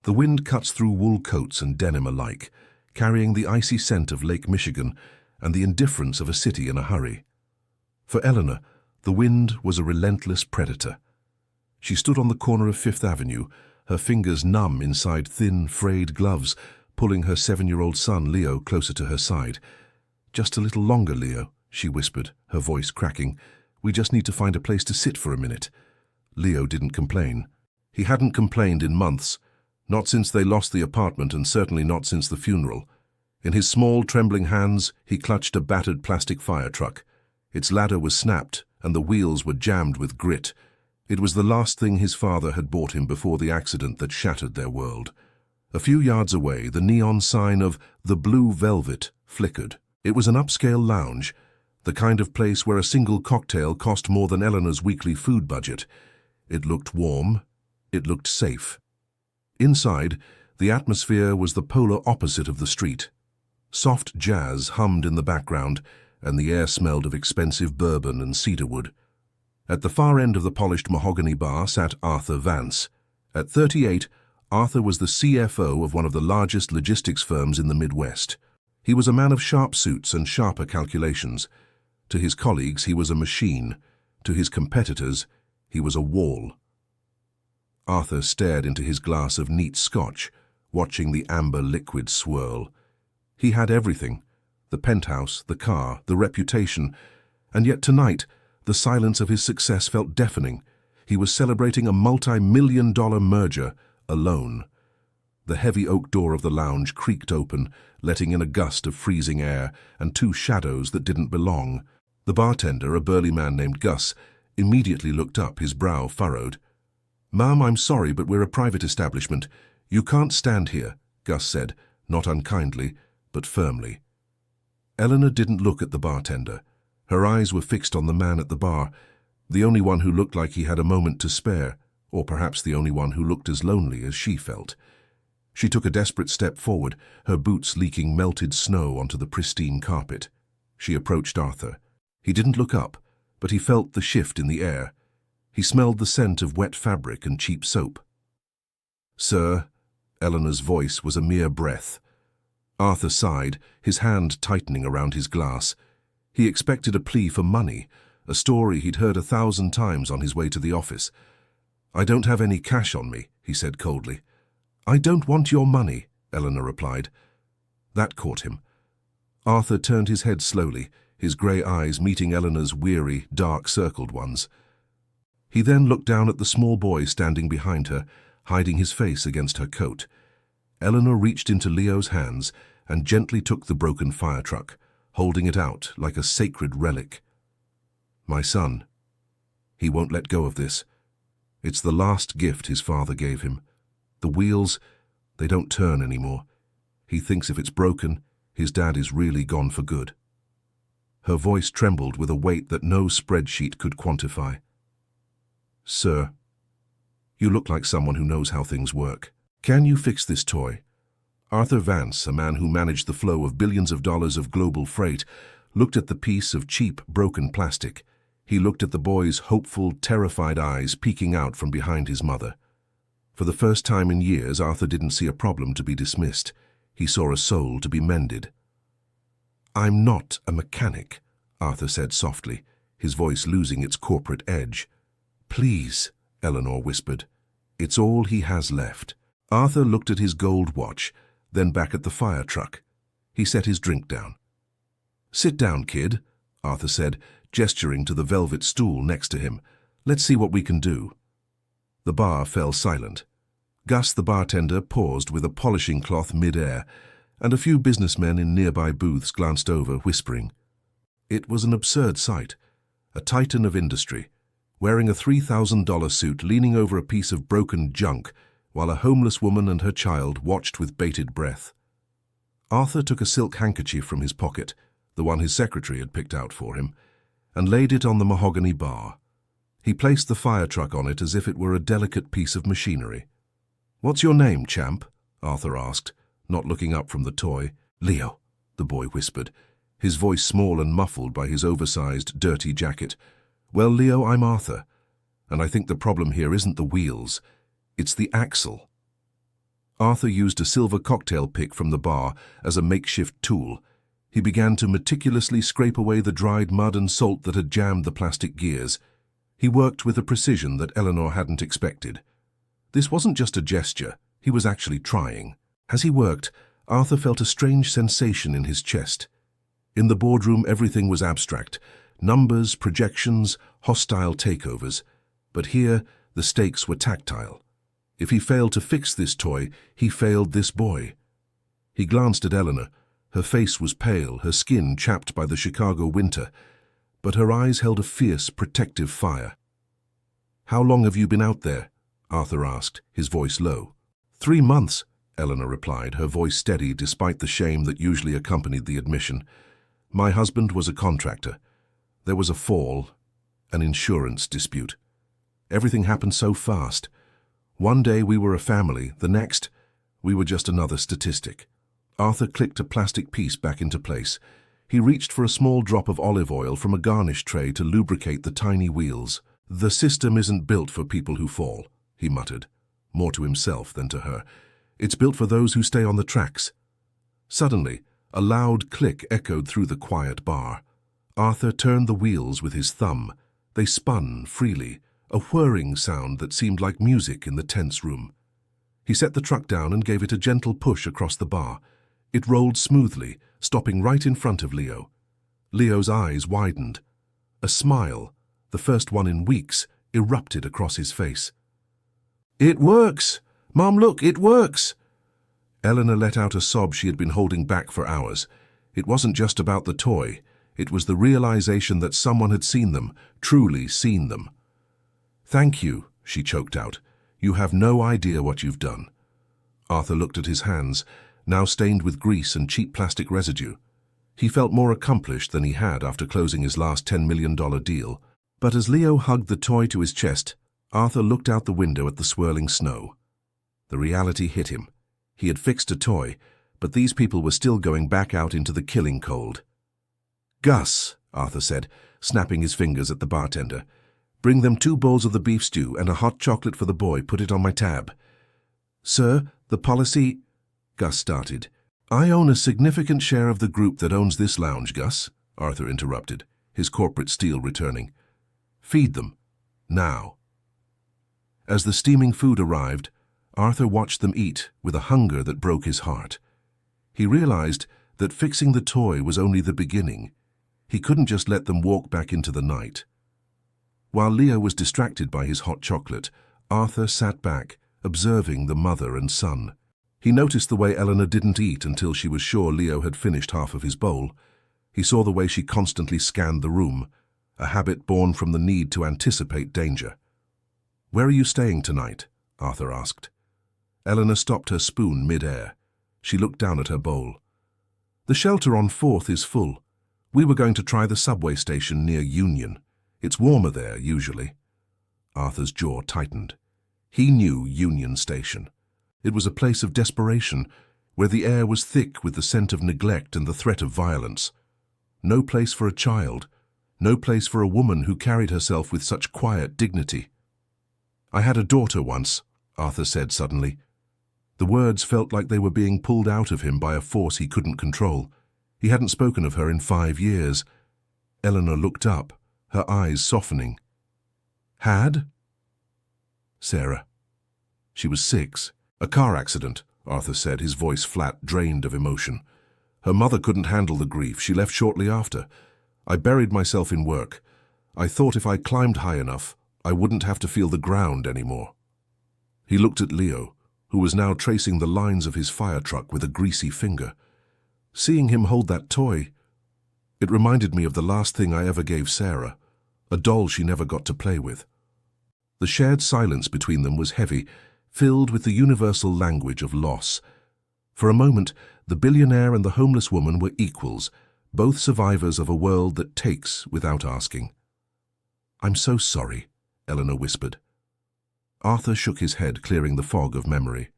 The wind cuts through wool coats and denim alike, carrying the icy scent of Lake Michigan and the indifference of a city in a hurry. For Eleanor, the wind was a relentless predator. She stood on the corner of Fifth Avenue, her fingers numb inside thin, frayed gloves, pulling her 7-year-old son, Leo, closer to her side. "Just a little longer, Leo," she whispered, her voice cracking. "We just need to find a place to sit for a minute." Leo didn't complain. He hadn't complained in months, not since they lost the apartment and certainly not since the funeral. In his small, trembling hands, he clutched a battered plastic fire truck. Its ladder was snapped and the wheels were jammed with grit. It was the last thing his father had bought him before the accident that shattered their world. A few yards away, the neon sign of the Blue Velvet flickered. It was an upscale lounge, the kind of place where a single cocktail cost more than Eleanor's weekly food budget. It looked warm. It looked safe. Inside, the atmosphere was the polar opposite of the street. Soft jazz hummed in the background, and the air smelled of expensive bourbon and cedarwood. At the far end of the polished mahogany bar sat Arthur Vance. At 38, Arthur was the CFO of one of the largest logistics firms in the Midwest. He was a man of sharp suits and sharper calculations. To his colleagues, he was a machine. To his competitors, he was a wall. Arthur stared into his glass of neat scotch, watching the amber liquid swirl. He had everything: the penthouse, the car, the reputation, and yet tonight, the silence of his success felt deafening. He was celebrating a multi-million-dollar merger alone. The heavy oak door of the lounge creaked open, letting in a gust of freezing air and two shadows that didn't belong. The bartender, a burly man named Gus, immediately looked up, his brow furrowed. "Ma'am, I'm sorry, but we're a private establishment. You can't stand here," Gus said, not unkindly, but firmly. Eleanor didn't look at the bartender. Her eyes were fixed on the man at the bar, the only one who looked like he had a moment to spare, or perhaps the only one who looked as lonely as she felt. She took a desperate step forward, her boots leaking melted snow onto the pristine carpet. She approached Arthur. He didn't look up, but he felt the shift in the air. He smelled the scent of wet fabric and cheap soap. "Sir," Eleanor's voice was a mere breath. Arthur sighed, his hand tightening around his glass. He expected a plea for money, a story he'd heard 1,000 times on his way to the office. "I don't have any cash on me," he said coldly. "I don't want your money," Eleanor replied. That caught him. Arthur turned his head slowly, his grey eyes meeting Eleanor's weary, dark-circled ones. He then looked down at the small boy standing behind her, hiding his face against her coat. Eleanor reached into Leo's hands and gently took the broken fire truck, holding it out like a sacred relic. "My son. He won't let go of this. It's the last gift his father gave him. The wheels, they don't turn anymore. He thinks if it's broken, his dad is really gone for good." Her voice trembled with a weight that no spreadsheet could quantify. "Sir, you look like someone who knows how things work. Can you fix this toy?" Arthur Vance, a man who managed the flow of billions of dollars of global freight, looked at the piece of cheap, broken plastic. He looked at the boy's hopeful, terrified eyes peeking out from behind his mother. For the first time in years, Arthur didn't see a problem to be dismissed. He saw a soul to be mended. "I'm not a mechanic," Arthur said softly, his voice losing its corporate edge. "Please," Eleanor whispered. "It's all he has left." Arthur looked at his gold watch, then back at the fire truck. He set his drink down. "Sit down, kid," Arthur said, gesturing to the velvet stool next to him. "Let's see what we can do." The bar fell silent. Gus, the bartender, paused with a polishing cloth mid-air, and a few businessmen in nearby booths glanced over, whispering. It was an absurd sight. A titan of industry, wearing a $3,000 suit, leaning over a piece of broken junk, while a homeless woman and her child watched with bated breath. Arthur took a silk handkerchief from his pocket, the one his secretary had picked out for him, and laid it on the mahogany bar. He placed the fire truck on it as if it were a delicate piece of machinery. "What's your name, champ?" Arthur asked, not looking up from the toy. "Leo," the boy whispered, his voice small and muffled by his oversized, dirty jacket. "Well, Leo, I'm Arthur, and I think the problem here isn't the wheels, it's the axle." Arthur used a silver cocktail pick from the bar as a makeshift tool. He began to meticulously scrape away the dried mud and salt that had jammed the plastic gears. He worked with a precision that Eleanor hadn't expected. This wasn't just a gesture, he was actually trying. As he worked, Arthur felt a strange sensation in his chest. In the boardroom, everything was abstract. Numbers, projections, hostile takeovers. But here, the stakes were tactile. If he failed to fix this toy, he failed this boy. He glanced at Eleanor. Her face was pale, her skin chapped by the Chicago winter, but her eyes held a fierce, protective fire. "How long have you been out there?" Arthur asked, his voice low. 3 months, Eleanor replied, her voice steady despite the shame that usually accompanied the admission. "My husband was a contractor. There was a fall, an insurance dispute. Everything happened so fast. One day we were a family, the next, we were just another statistic." Arthur clicked a plastic piece back into place. He reached for a small drop of olive oil from a garnish tray to lubricate the tiny wheels. "The system isn't built for people who fall," he muttered, more to himself than to her. "It's built for those who stay on the tracks." Suddenly, a loud click echoed through the quiet bar. Arthur turned the wheels with his thumb. They spun freely, a whirring sound that seemed like music in the tense room. He set the truck down and gave it a gentle push across the bar. It rolled smoothly, stopping right in front of Leo. Leo's eyes widened. A smile, the first one in weeks, erupted across his face. "It works! Mom, look, it works!" Eleanor let out a sob she had been holding back for hours. It wasn't just about the toy. It was the realization that someone had seen them, truly seen them. "Thank you," she choked out. "You have no idea what you've done." Arthur looked at his hands, now stained with grease and cheap plastic residue. He felt more accomplished than he had after closing his last $10 million deal. But as Leo hugged the toy to his chest, Arthur looked out the window at the swirling snow. The reality hit him. He had fixed a toy, but these people were still going back out into the killing cold. "Gus," Arthur said, snapping his fingers at the bartender. "Bring them 2 bowls of the beef stew and a hot chocolate for the boy. Put it on my tab." "Sir, the policy—" Gus started. "I own a significant share of the group that owns this lounge, Gus," Arthur interrupted, his corporate steel returning. "Feed them. Now." As the steaming food arrived, Arthur watched them eat with a hunger that broke his heart. He realized that fixing the toy was only the beginning. He couldn't just let them walk back into the night. While Leo was distracted by his hot chocolate, Arthur sat back, observing the mother and son. He noticed the way Eleanor didn't eat until she was sure Leo had finished half of his bowl. He saw the way she constantly scanned the room, a habit born from the need to anticipate danger. "Where are you staying tonight?" Arthur asked. Eleanor stopped her spoon mid-air. She looked down at her bowl. "The shelter on 4th is full. We were going to try the subway station near Union. It's warmer there, usually." Arthur's jaw tightened. He knew Union Station. It was a place of desperation, where the air was thick with the scent of neglect and the threat of violence. No place for a child, no place for a woman who carried herself with such quiet dignity. "I had a daughter once," Arthur said suddenly. The words felt like they were being pulled out of him by a force he couldn't control. He hadn't spoken of her in 5 years. Eleanor looked up, her eyes softening. "Had?" "Sarah. She was 6. A car accident," Arthur said, his voice flat, drained of emotion. "Her mother couldn't handle the grief. She left shortly after. I buried myself in work. I thought if I climbed high enough, I wouldn't have to feel the ground anymore." He looked at Leo, who was now tracing the lines of his fire truck with a greasy finger. Seeing him hold that toy, it reminded me of the last thing I ever gave Sarah, a doll she never got to play with. The shared silence between them was heavy, filled with the universal language of loss. For a moment, the billionaire and the homeless woman were equals, both survivors of a world that takes without asking. "I'm so sorry," Eleanor whispered. Arthur shook his head, clearing the fog of memory.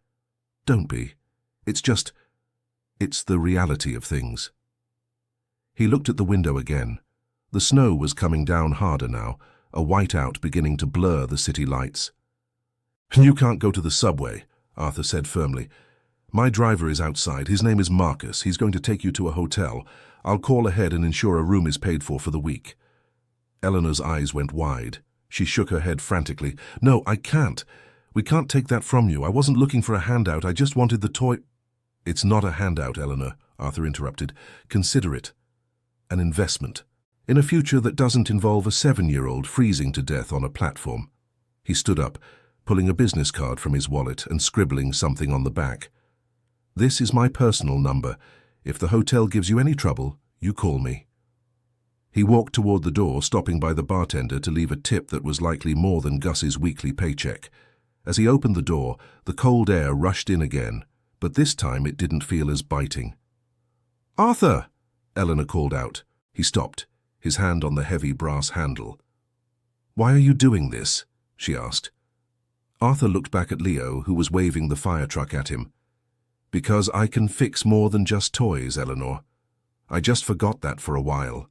"Don't be. It's the reality of things." He looked at the window again. The snow was coming down harder now, a whiteout beginning to blur the city lights. "You can't go to the subway," Arthur said firmly. My driver is outside. His name is Marcus. He's going to take you to a hotel. I'll call ahead and ensure a room is paid for the week." Eleanor's eyes went wide. She shook her head frantically. "No, I can't. We can't take that from you. I wasn't looking for a handout. I just wanted the toy—" "It's not a handout, Eleanor," Arthur interrupted. "Consider it an investment in a future that doesn't involve a 7-year-old freezing to death on a platform." He stood up, pulling a business card from his wallet and scribbling something on the back. "This is my personal number. If the hotel gives you any trouble, you call me." He walked toward the door, stopping by the bartender to leave a tip that was likely more than Gus's weekly paycheck. As he opened the door, the cold air rushed in again, but this time it didn't feel as biting. "Arthur!" Eleanor called out. He stopped, his hand on the heavy brass handle. "Why are you doing this?" she asked. Arthur looked back at Leo, who was waving the fire truck at him. "Because I can fix more than just toys, Eleanor. I just forgot that for a while."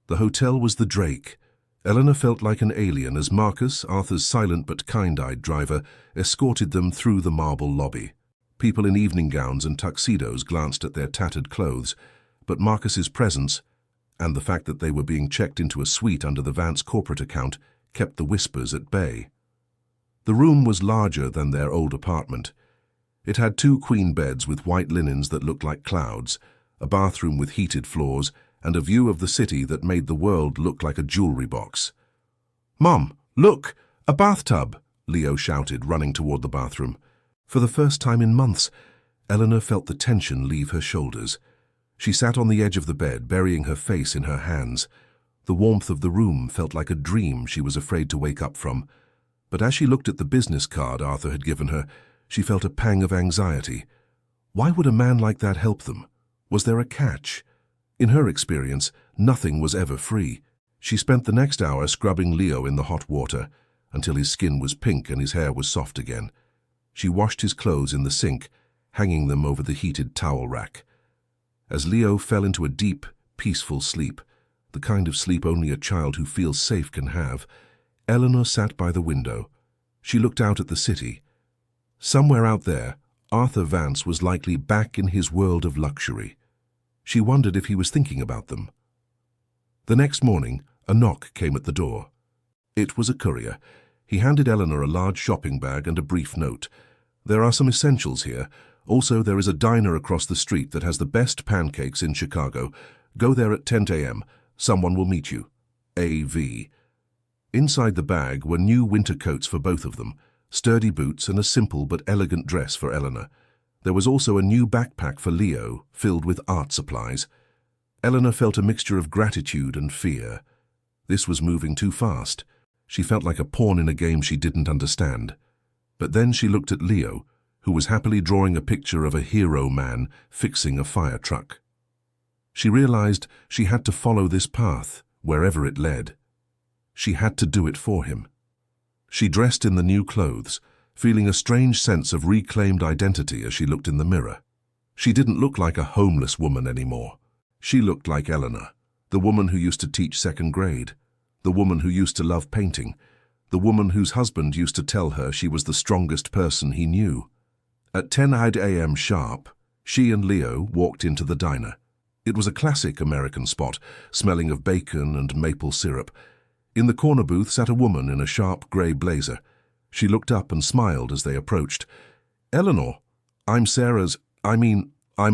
The hotel was the Drake. Eleanor felt like an alien as Marcus, Arthur's silent but kind-eyed driver, escorted them through the marble lobby. People in evening gowns and tuxedos glanced at their tattered clothes, but Marcus's presence, and the fact that they were being checked into a suite under the Vance corporate account, kept the whispers at bay. The room was larger than their old apartment. It had 2 queen beds with white linens that looked like clouds, a bathroom with heated floors, and a view of the city that made the world look like a jewelry box. "Mom, look! A bathtub!" Leo shouted, running toward the bathroom. For the first time in months, Eleanor felt the tension leave her shoulders. She sat on the edge of the bed, burying her face in her hands. The warmth of the room felt like a dream she was afraid to wake up from. But as she looked at the business card Arthur had given her, she felt a pang of anxiety. Why would a man like that help them? Was there a catch? In her experience, nothing was ever free. She spent the next hour scrubbing Leo in the hot water, until his skin was pink and his hair was soft again. She washed his clothes in the sink, hanging them over the heated towel rack. As Leo fell into a deep, peaceful sleep, the kind of sleep only a child who feels safe can have, Eleanor sat by the window. She looked out at the city. Somewhere out there, Arthur Vance was likely back in his world of luxury. She wondered if he was thinking about them. The next morning, a knock came at the door. It was a courier. He handed Eleanor a large shopping bag and a brief note. "There are some essentials here. Also, there is a diner across the street that has the best pancakes in Chicago. Go there at 10 a.m. Someone will meet you. A.V." Inside the bag were new winter coats for both of them, sturdy boots and a simple but elegant dress for Eleanor. There was also a new backpack for Leo, filled with art supplies. Eleanor felt a mixture of gratitude and fear. This was moving too fast. She felt like a pawn in a game she didn't understand. But then she looked at Leo, who was happily drawing a picture of a hero man fixing a fire truck. She realized she had to follow this path, wherever it led. She had to do it for him. She dressed in the new clothes, feeling a strange sense of reclaimed identity as she looked in the mirror. She didn't look like a homeless woman anymore. She looked like Eleanor, the woman who used to teach second grade, the woman who used to love painting, the woman whose husband used to tell her she was the strongest person he knew. At 10 a.m. sharp, she and Leo walked into the diner. It was a classic American spot, smelling of bacon and maple syrup. In the corner booth sat a woman in a sharp grey blazer. She looked up and smiled as they approached. "Eleanor, I'm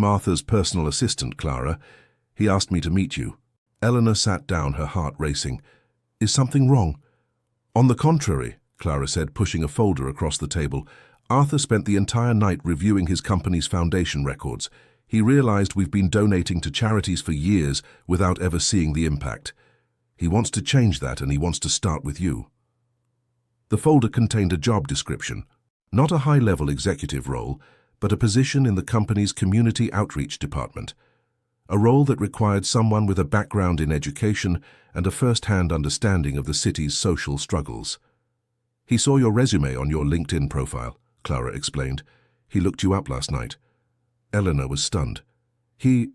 Arthur's personal assistant, Clara. He asked me to meet you." Eleanor sat down, her heart racing. "Is something wrong?" "On the contrary," Clara said, pushing a folder across the table. "Arthur spent the entire night reviewing his company's foundation records. He realized we've been donating to charities for years without ever seeing the impact. He wants to change that, and he wants to start with you." The folder contained a job description, not a high-level executive role, but a position in the company's community outreach department, a role that required someone with a background in education and a first-hand understanding of the city's social struggles. "He saw your resume on your LinkedIn profile," Clara explained. "He looked you up last night." Eleanor was stunned. He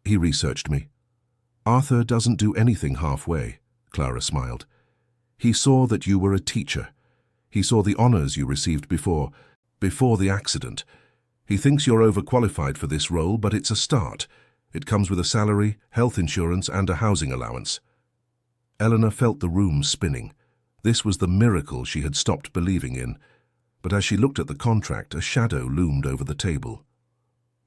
researched me." "Arthur doesn't do anything halfway," Clara smiled. "He saw that you were a teacher. He saw the honors you received before the accident. He thinks you're overqualified for this role, but it's a start. It comes with a salary, health insurance, and a housing allowance. Eleanor felt the room spinning. This was the miracle she had stopped believing in. But as she looked at the contract, a shadow loomed over the table.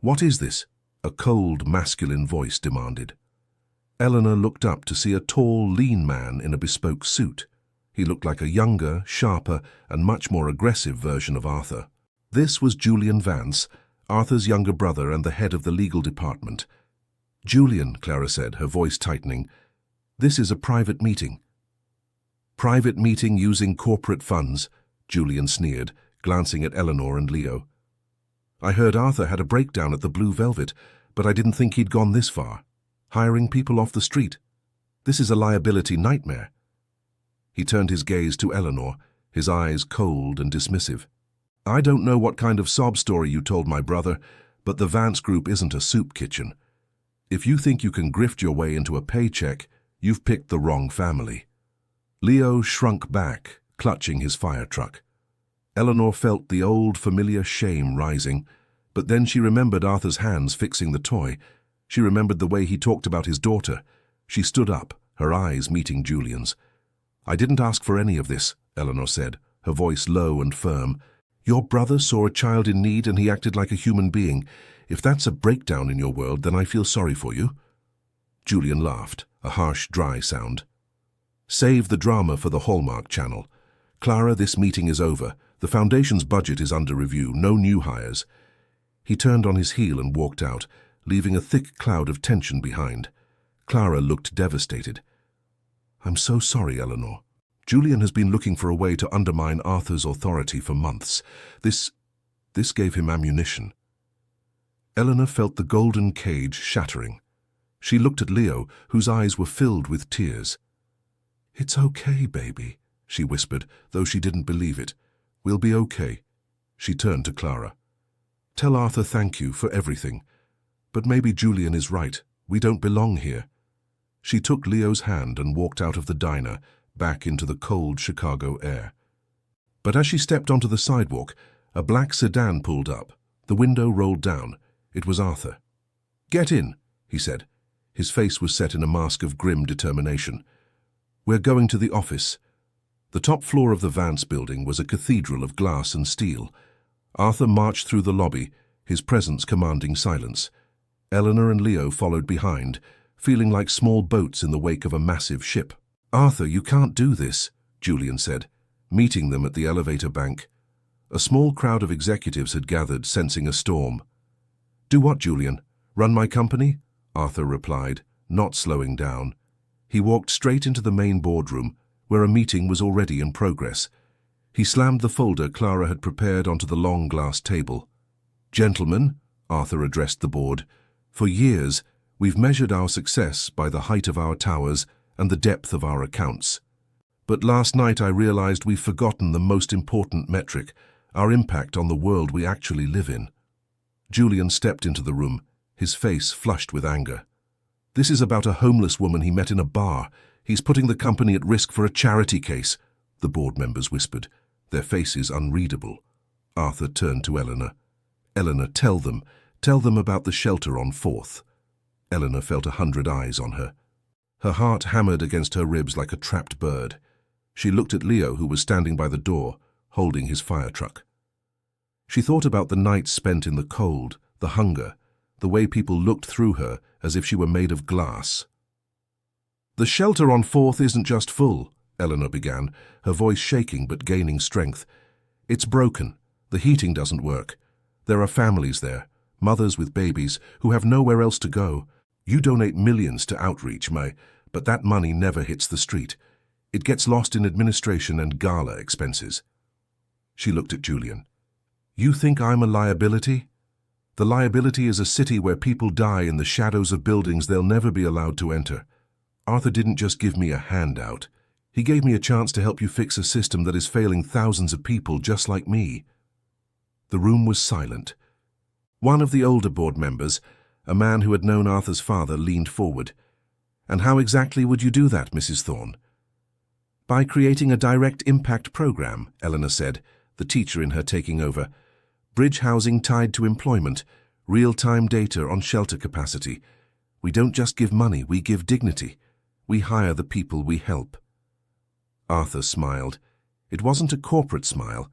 "What is this?" a cold, masculine voice demanded. Eleanor looked up to see a tall, lean man in a bespoke suit. He looked like a younger, sharper, and much more aggressive version of Arthur. This was Julian Vance, Arthur's younger brother and the head of the legal department. "Julian," Clara said, her voice tightening, "this is a private meeting." "Private meeting using corporate funds," Julian sneered, glancing at Eleanor and Leo. "I heard Arthur had a breakdown at the Blue Velvet, but I didn't think he'd gone this far. Hiring people off the street. This is a liability nightmare." He turned his gaze to Eleanor, his eyes cold and dismissive. "I don't know what kind of sob story you told my brother, but the Vance Group isn't a soup kitchen. If you think you can grift your way into a paycheck, you've picked the wrong family." Leo shrunk back, clutching his fire truck. Eleanor felt the old, familiar shame rising, but then she remembered Arthur's hands fixing the toy. She remembered the way he talked about his daughter. She stood up, her eyes meeting Julian's. "I didn't ask for any of this," Eleanor said, her voice low and firm. "Your brother saw a child in need and he acted like a human being. If that's a breakdown in your world, then I feel sorry for you." Julian laughed, a harsh, dry sound. "Save the drama for the Hallmark Channel. Clara, this meeting is over. The Foundation's budget is under review, no new hires." He turned on his heel and walked out, leaving a thick cloud of tension behind. Clara looked devastated. "I'm so sorry, Eleanor. Julian has been looking for a way to undermine Arthur's authority for months. This gave him ammunition." Eleanor felt the golden cage shattering. She looked at Leo, whose eyes were filled with tears. "It's okay, baby," she whispered, though she didn't believe it. "We'll be okay." She turned to Clara. "Tell Arthur thank you for everything. But maybe Julian is right. We don't belong here." She took Leo's hand and walked out of the diner, back into the cold Chicago air. But as she stepped onto the sidewalk, a black sedan pulled up. The window rolled down. It was Arthur. "Get in," he said. His face was set in a mask of grim determination. "We're going to the office." The top floor of the Vance building was a cathedral of glass and steel. Arthur marched through the lobby, his presence commanding silence. Eleanor and Leo followed behind, feeling like small boats in the wake of a massive ship. "Arthur, you can't do this," Julian said, meeting them at the elevator bank. A small crowd of executives had gathered, sensing a storm. "Do what, Julian? Run my company?" Arthur replied, not slowing down. He walked straight into the main boardroom, where a meeting was already in progress. He slammed the folder Clara had prepared onto the long glass table. "Gentlemen," Arthur addressed the board, "for years we've measured our success by the height of our towers and the depth of our accounts. But last night I realized we've forgotten the most important metric, our impact on the world we actually live in." Julian stepped into the room, his face flushed with anger. "This is about a homeless woman he met in a bar. He's putting the company at risk for a charity case," the board members whispered, their faces unreadable. Arthur turned to Eleanor. "Eleanor, tell them about the shelter on 4th. Eleanor felt 100 eyes on her. Her heart hammered against her ribs like a trapped bird. She looked at Leo, who was standing by the door, holding his fire truck. She thought about the nights spent in the cold, the hunger, the way people looked through her as if she were made of glass. "The shelter on 4th isn't just full," Eleanor began, her voice shaking but gaining strength. "It's broken. The heating doesn't work. There are families there, mothers with babies, who have nowhere else to go. You donate millions to outreach, but that money never hits the street. It gets lost in administration and gala expenses." She looked at Julian. "You think I'm a liability? The liability is a city where people die in the shadows of buildings they'll never be allowed to enter. Arthur didn't just give me a handout. He gave me a chance to help you fix a system that is failing thousands of people just like me." The room was silent. One of the older board members, a man who had known Arthur's father, leaned forward. "And how exactly would you do that, Mrs. Thorne?" "By creating a direct impact program," Eleanor said, the teacher in her taking over. Bridge housing tied to employment, real-time data on shelter capacity. We don't just give money, we give dignity. We hire the people we help. Arthur smiled. It wasn't a corporate smile.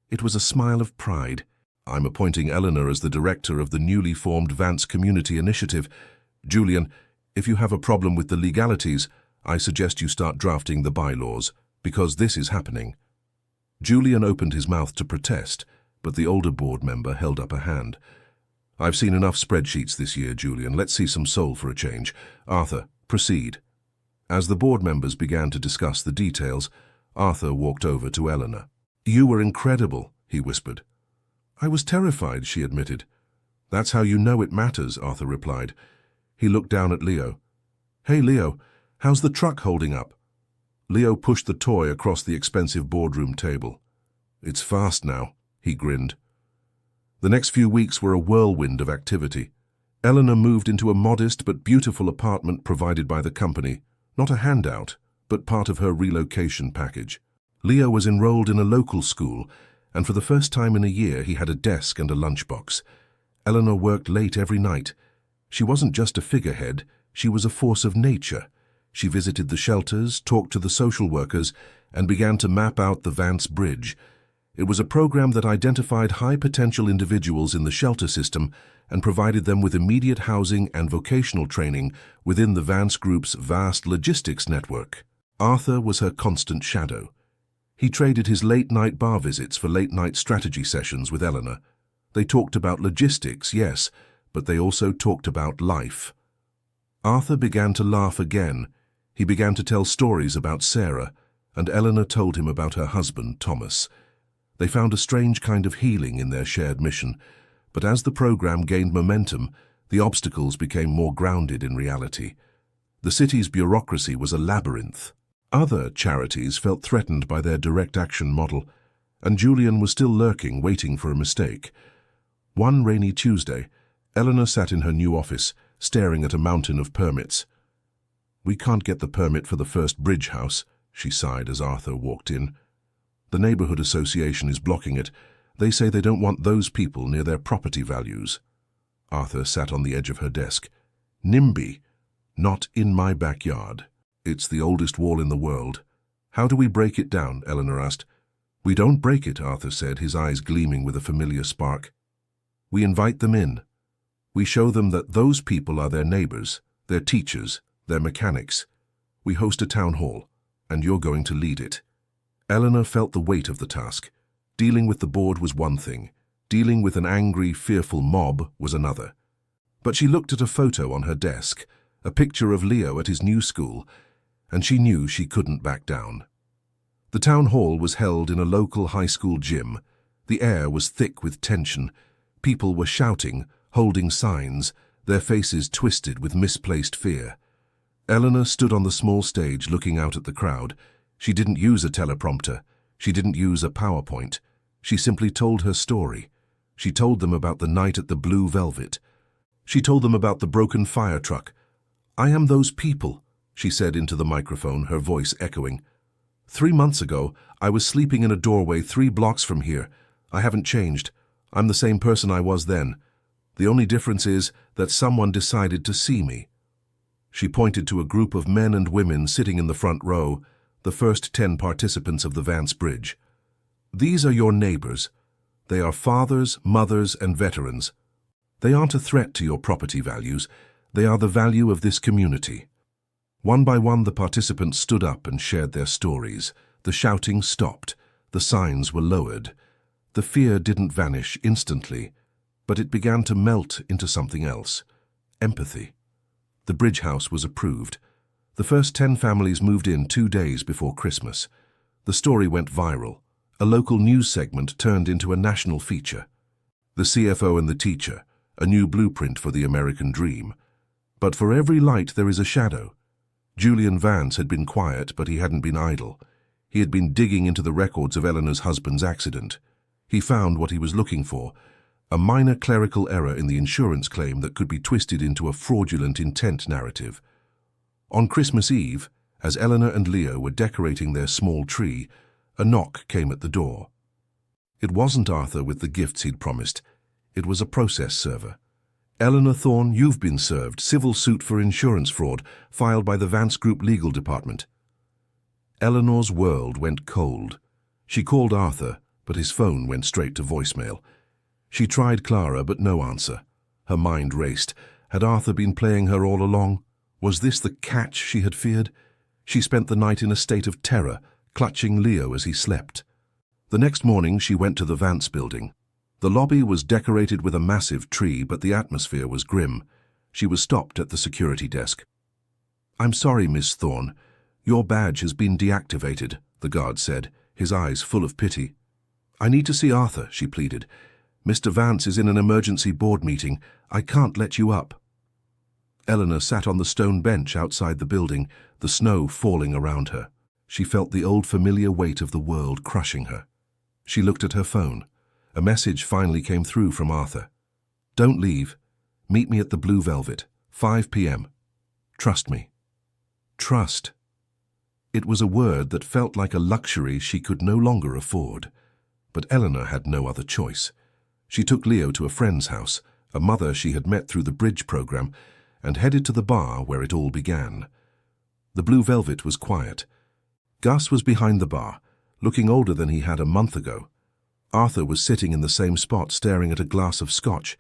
It was a smile of pride. I'm appointing Eleanor as the director of the newly formed Vance Community Initiative. Julian, if you have a problem with the legalities, I suggest you start drafting the bylaws, because this is happening. Julian opened his mouth to protest, but the older board member held up a hand. I've seen enough spreadsheets this year, Julian. Let's see some soul for a change. Arthur, proceed. As the board members began to discuss the details, Arthur walked over to Eleanor. You were incredible, he whispered. I was terrified, she admitted. That's how you know it matters, Arthur replied. He looked down at Leo. Hey, Leo, how's the truck holding up? Leo pushed the toy across the expensive boardroom table. It's fast now, he grinned. The next few weeks were a whirlwind of activity. Eleanor moved into a modest but beautiful apartment provided by the company, not a handout, but part of her relocation package. Leo was enrolled in a local school, and for the first time in a year he had a desk and a lunchbox. Eleanor worked late every night. She wasn't just a figurehead, she was a force of nature. She visited the shelters, talked to the social workers, and began to map out the Vance Bridge. It was a program that identified high-potential individuals in the shelter system and provided them with immediate housing and vocational training within the Vance Group's vast logistics network. Arthur was her constant shadow. He traded his late-night bar visits for late-night strategy sessions with Eleanor. They talked about logistics, yes, but they also talked about life. Arthur began to laugh again. He began to tell stories about Sarah, and Eleanor told him about her husband, Thomas. They found a strange kind of healing in their shared mission, but as the program gained momentum, the obstacles became more grounded in reality. The city's bureaucracy was a labyrinth. Other charities felt threatened by their direct action model, and Julian was still lurking, waiting for a mistake. One rainy Tuesday, Eleanor sat in her new office, staring at a mountain of permits. We can't get the permit for the first bridge house, she sighed as Arthur walked in. The neighborhood association is blocking it. They say they don't want those people near their property values. Arthur sat on the edge of her desk. NIMBY, not in my backyard. It's the oldest wall in the world. How do we break it down? Eleanor asked. We don't break it, Arthur said, his eyes gleaming with a familiar spark. We invite them in. We show them that those people are their neighbors, their teachers, their mechanics. We host a town hall, and you're going to lead it. Eleanor felt the weight of the task. Dealing with the board was one thing. Dealing with an angry, fearful mob was another. But she looked at a photo on her desk, a picture of Leo at his new school, and she knew she couldn't back down. The town hall was held in a local high school gym. The air was thick with tension. People were shouting, holding signs, their faces twisted with misplaced fear. Eleanor stood on the small stage looking out at the crowd. She didn't use a teleprompter. She didn't use a PowerPoint. She simply told her story. She told them about the night at the Blue Velvet. She told them about the broken fire truck. I am those people, she said into the microphone, her voice echoing. 3 months ago, I was sleeping in a doorway 3 blocks from here. I haven't changed. I'm the same person I was then. The only difference is that someone decided to see me. She pointed to a group of men and women sitting in the front row, the first 10 participants of the Vance Bridge. These are your neighbors. They are fathers, mothers, and veterans. They aren't a threat to your property values. They are the value of this community. One by one, the participants stood up and shared their stories. The shouting stopped. The signs were lowered. The fear didn't vanish instantly, but it began to melt into something else. Empathy. The bridge house was approved. The first 10 families moved in 2 days before Christmas. The story went viral. A local news segment turned into a national feature. The CFO and the teacher, a new blueprint for the American dream. But for every light there is a shadow. Julian Vance had been quiet, but he hadn't been idle. He had been digging into the records of Eleanor's husband's accident. He found what he was looking for, a minor clerical error in the insurance claim that could be twisted into a fraudulent intent narrative. On Christmas Eve, as Eleanor and Leo were decorating their small tree, a knock came at the door. It wasn't Arthur with the gifts he'd promised. It was a process server. "Eleanor Thorne, you've been served. Civil suit for insurance fraud, filed by the Vance Group Legal Department." Eleanor's world went cold. She called Arthur, but his phone went straight to voicemail. She tried Clara, but no answer. Her mind raced. Had Arthur been playing her all along? Was this the catch she had feared? She spent the night in a state of terror, clutching Leo as he slept. The next morning she went to the Vance building. The lobby was decorated with a massive tree, but the atmosphere was grim. She was stopped at the security desk. "I'm sorry, Miss Thorne. Your badge has been deactivated," the guard said, his eyes full of pity. "I need to see Arthur," she pleaded. "Mr. Vance is in an emergency board meeting. I can't let you up." Eleanor sat on the stone bench outside the building, the snow falling around her. She felt the old familiar weight of the world crushing her. She looked at her phone. A message finally came through from Arthur. "Don't leave. Meet me at the Blue Velvet, 5 p.m. Trust me." Trust. It was a word that felt like a luxury she could no longer afford. But Eleanor had no other choice. She took Leo to a friend's house, a mother she had met through the bridge program, and headed to the bar where it all began. The Blue Velvet was quiet. Gus was behind the bar, looking older than he had a month ago. Arthur was sitting in the same spot staring at a glass of scotch,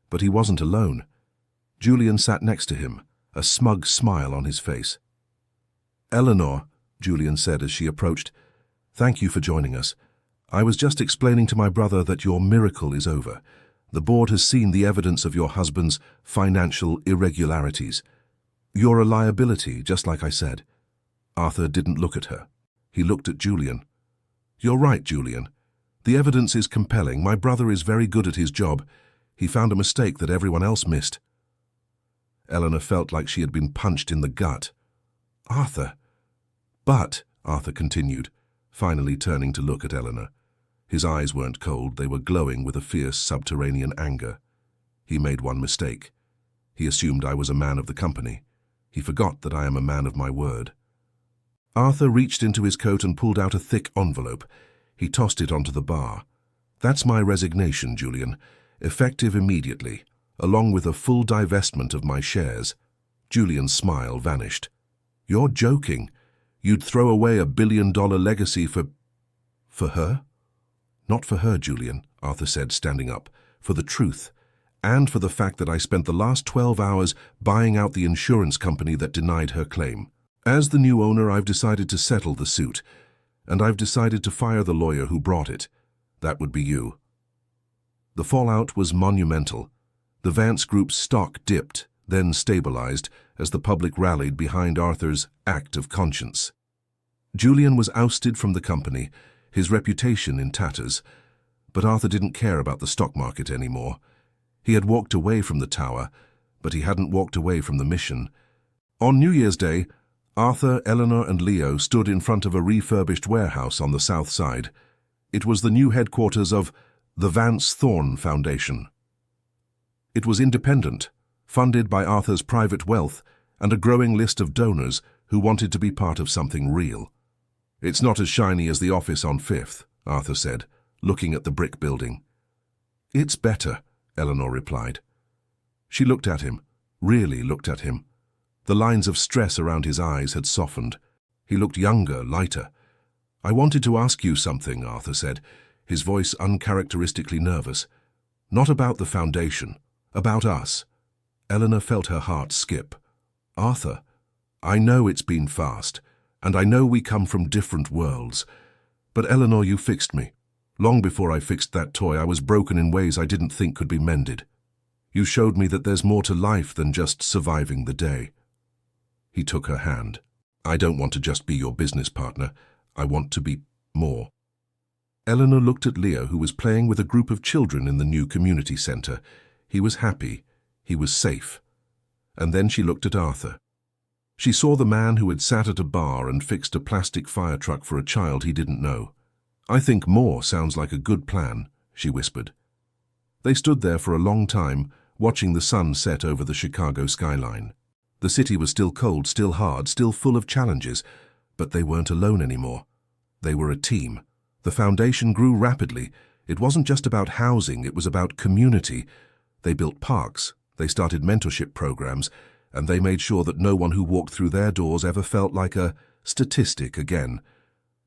but he wasn't alone. Julian sat next to him, a smug smile on his face. "Eleanor," Julian said as she approached, "thank you for joining us. I was just explaining to my brother that your miracle is over. The board has seen the evidence of your husband's financial irregularities. You're a liability, just like I said." Arthur didn't look at her. He looked at Julian. "You're right, Julian. The evidence is compelling. My brother is very good at his job. He found a mistake that everyone else missed." Eleanor felt like she had been punched in the gut. "Arthur." "But," Arthur continued, finally turning to look at Eleanor. His eyes weren't cold, they were glowing with a fierce subterranean anger. "He made one mistake. He assumed I was a man of the company. He forgot that I am a man of my word." Arthur reached into his coat and pulled out a thick envelope. He tossed it onto the bar. "That's my resignation, Julian, effective immediately, along with a full divestment of my shares." Julian's smile vanished. "You're joking. You'd throw away $1 billion legacy for her?" "Not for her, Julian," Arthur said, standing up. "For the truth, and for the fact that I spent the last 12 hours buying out the insurance company that denied her claim. As the new owner, I've decided to settle the suit, and I've decided to fire the lawyer who brought it. That would be you." The fallout was monumental. The Vance Group's stock dipped, then stabilized, as the public rallied behind Arthur's act of conscience. Julian was ousted from the company, his reputation in tatters, but Arthur didn't care about the stock market anymore. He had walked away from the tower, but he hadn't walked away from the mission. On New Year's Day, Arthur, Eleanor, and Leo stood in front of a refurbished warehouse on the south side. It was the new headquarters of the Vance Thorne Foundation. It was independent, funded by Arthur's private wealth and a growing list of donors who wanted to be part of something real. "It's not as shiny as the office on 5th, Arthur said, looking at the brick building. "It's better," Eleanor replied. She looked at him, really looked at him. The lines of stress around his eyes had softened. He looked younger, lighter. "I wanted to ask you something," Arthur said, his voice uncharacteristically nervous. "Not about the foundation, about us." Eleanor felt her heart skip. "Arthur, I know it's been fast, and I know we come from different worlds. But Eleanor, you fixed me. Long before I fixed that toy, I was broken in ways I didn't think could be mended. You showed me that there's more to life than just surviving the day." He took her hand. "I don't want to just be your business partner. I want to be more." Eleanor looked at Leo, who was playing with a group of children in the new community center. He was happy. He was safe. And then she looked at Arthur. She saw the man who had sat at a bar and fixed a plastic fire truck for a child he didn't know. "I think more sounds like a good plan," she whispered. They stood there for a long time, watching the sun set over the Chicago skyline. The city was still cold, still hard, still full of challenges, but they weren't alone anymore. They were a team. The foundation grew rapidly, It wasn't just about housing, it was about community. They built parks, they started mentorship programs, and they made sure that no one who walked through their doors ever felt like a statistic again.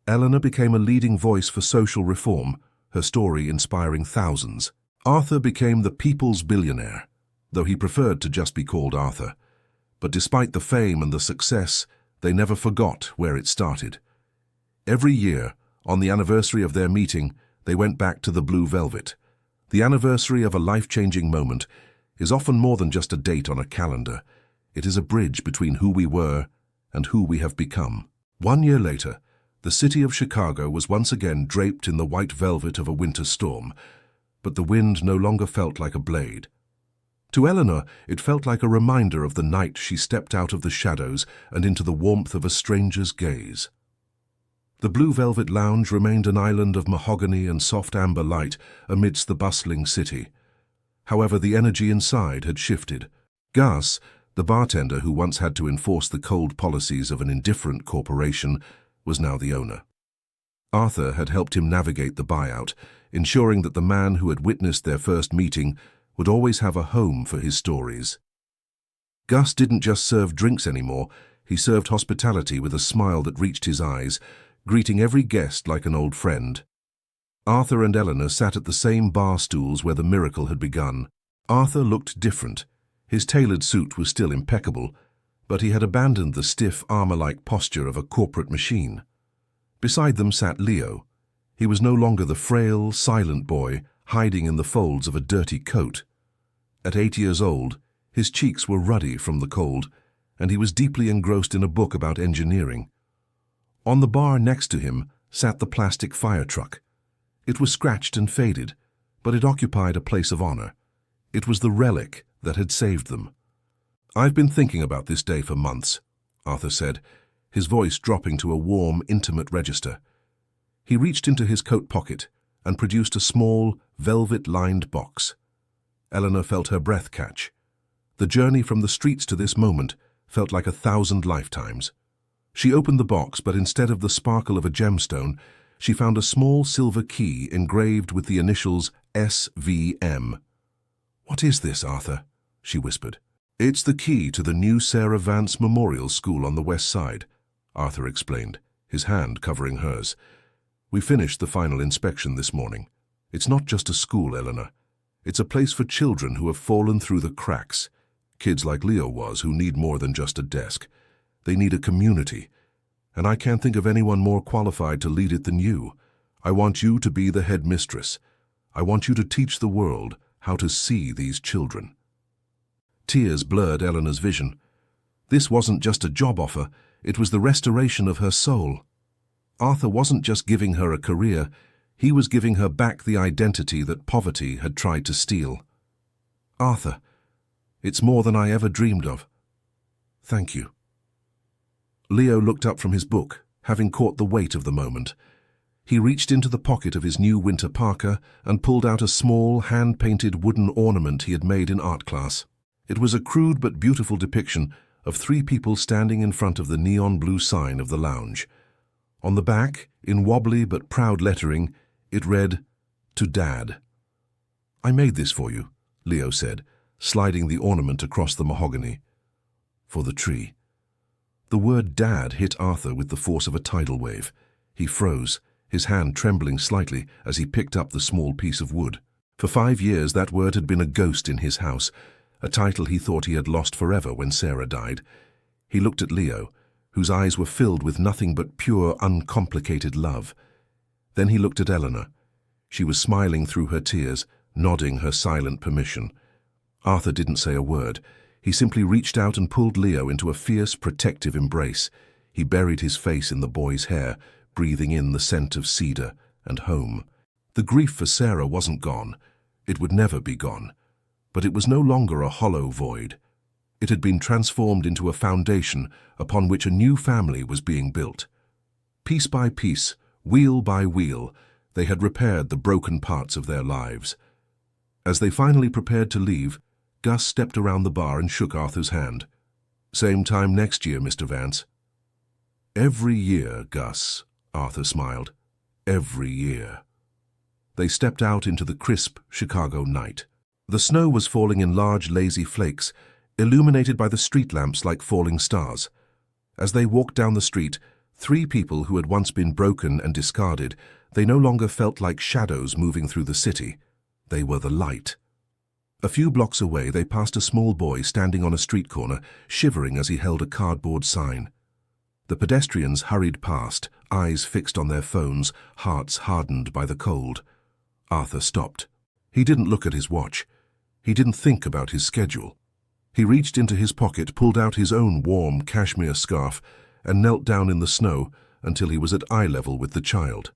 Eleanor became a leading voice for social reform, her story inspiring thousands. Arthur became the people's billionaire, though he preferred to just be called Arthur. But despite the fame and the success, they never forgot where it started. Every year, on the anniversary of their meeting, they went back to the Blue Velvet. The anniversary of a life-changing moment is often more than just a date on a calendar. It is a bridge between who we were and who we have become. 1 year later, the city of Chicago was once again draped in the white velvet of a winter storm, but the wind no longer felt like a blade. To Eleanor, it felt like a reminder of the night she stepped out of the shadows and into the warmth of a stranger's gaze. The Blue Velvet Lounge remained an island of mahogany and soft amber light amidst the bustling city. However, the energy inside had shifted. Gus, the bartender who once had to enforce the cold policies of an indifferent corporation, was now the owner. Arthur had helped him navigate the buyout, ensuring that the man who had witnessed their first meeting would always have a home for his stories. Gus didn't just serve drinks anymore, he served hospitality with a smile that reached his eyes, greeting every guest like an old friend. Arthur and Eleanor sat at the same bar stools where the miracle had begun. Arthur looked different. His tailored suit was still impeccable, but he had abandoned the stiff, armor-like posture of a corporate machine. Beside them sat Leo. He was no longer the frail, silent boy hiding in the folds of a dirty coat. At 8 years old, his cheeks were ruddy from the cold, and he was deeply engrossed in a book about engineering. On the bar next to him sat the plastic fire truck. It was scratched and faded, but it occupied a place of honor. It was the relic that had saved them. "I've been thinking about this day for months," Arthur said, his voice dropping to a warm, intimate register. He reached into his coat pocket and produced a small, velvet-lined box. Eleanor felt her breath catch. The journey from the streets to this moment felt like 1,000 lifetimes. She opened the box, but instead of the sparkle of a gemstone, she found a small silver key engraved with the initials SVM. "What is this, Arthur?" she whispered. "It's the key to the new Sarah Vance Memorial School on the west side," Arthur explained, his hand covering hers. "We finished the final inspection this morning. It's not just a school, Eleanor. It's a place for children who have fallen through the cracks. Kids like Leo was, who need more than just a desk. They need a community. And I can't think of anyone more qualified to lead it than you. I want you to be the headmistress. I want you to teach the world how to see these children." Tears blurred Eleanor's vision. This wasn't just a job offer, it was the restoration of her soul. Arthur wasn't just giving her a career, he was giving her back the identity that poverty had tried to steal. "Arthur, it's more than I ever dreamed of. Thank you." Leo looked up from his book, having caught the weight of the moment. He reached into the pocket of his new winter parka and pulled out a small, hand-painted wooden ornament he had made in art class. It was a crude but beautiful depiction of 3 people standing in front of the neon blue sign of the lounge. On the back, in wobbly but proud lettering, it read, "To Dad." "I made this for you," Leo said, sliding the ornament across the mahogany. "For the tree." The word Dad hit Arthur with the force of a tidal wave. He froze, his hand trembling slightly as he picked up the small piece of wood. For 5 years that word had been a ghost in his house, a title he thought he had lost forever when Sarah died. He looked at Leo, whose eyes were filled with nothing but pure, uncomplicated love. Then he looked at Eleanor. She was smiling through her tears, nodding her silent permission. Arthur didn't say a word. He simply reached out and pulled Leo into a fierce, protective embrace. He buried his face in the boy's hair, breathing in the scent of cedar and home. The grief for Sarah wasn't gone. It would never be gone. But it was no longer a hollow void. It had been transformed into a foundation upon which a new family was being built. Piece by piece, wheel by wheel, they had repaired the broken parts of their lives. As they finally prepared to leave, Gus stepped around the bar and shook Arthur's hand. "Same time next year, Mr. Vance." "Every year, Gus," Arthur smiled. "Every year." They stepped out into the crisp Chicago night. The snow was falling in large, lazy flakes, illuminated by the street lamps like falling stars. As they walked down the street, three people who had once been broken and discarded, they no longer felt like shadows moving through the city. They were the light. A few blocks away, they passed a small boy standing on a street corner, shivering as he held a cardboard sign. The pedestrians hurried past, eyes fixed on their phones, hearts hardened by the cold. Arthur stopped. He didn't look at his watch. He didn't think about his schedule. He reached into his pocket, pulled out his own warm cashmere scarf, and knelt down in the snow until he was at eye level with the child.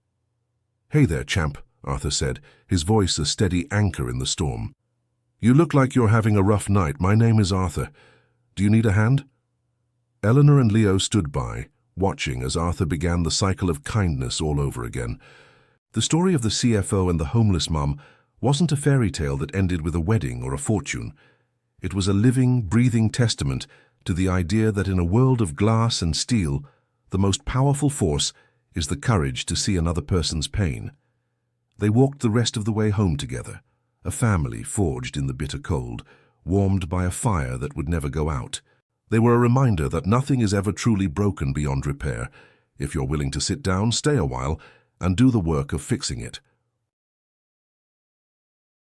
"Hey there, champ," Arthur said, his voice a steady anchor in the storm. "You look like you're having a rough night. My name is Arthur. Do you need a hand?" Eleanor and Leo stood by, watching as Arthur began the cycle of kindness all over again. The story of the CFO and the homeless mom wasn't a fairy tale that ended with a wedding or a fortune. It was a living, breathing testament to the idea that in a world of glass and steel, the most powerful force is the courage to see another person's pain. They walked the rest of the way home together, a family forged in the bitter cold, warmed by a fire that would never go out. They were a reminder that nothing is ever truly broken beyond repair. If you're willing to sit down, stay a while, and do the work of fixing it.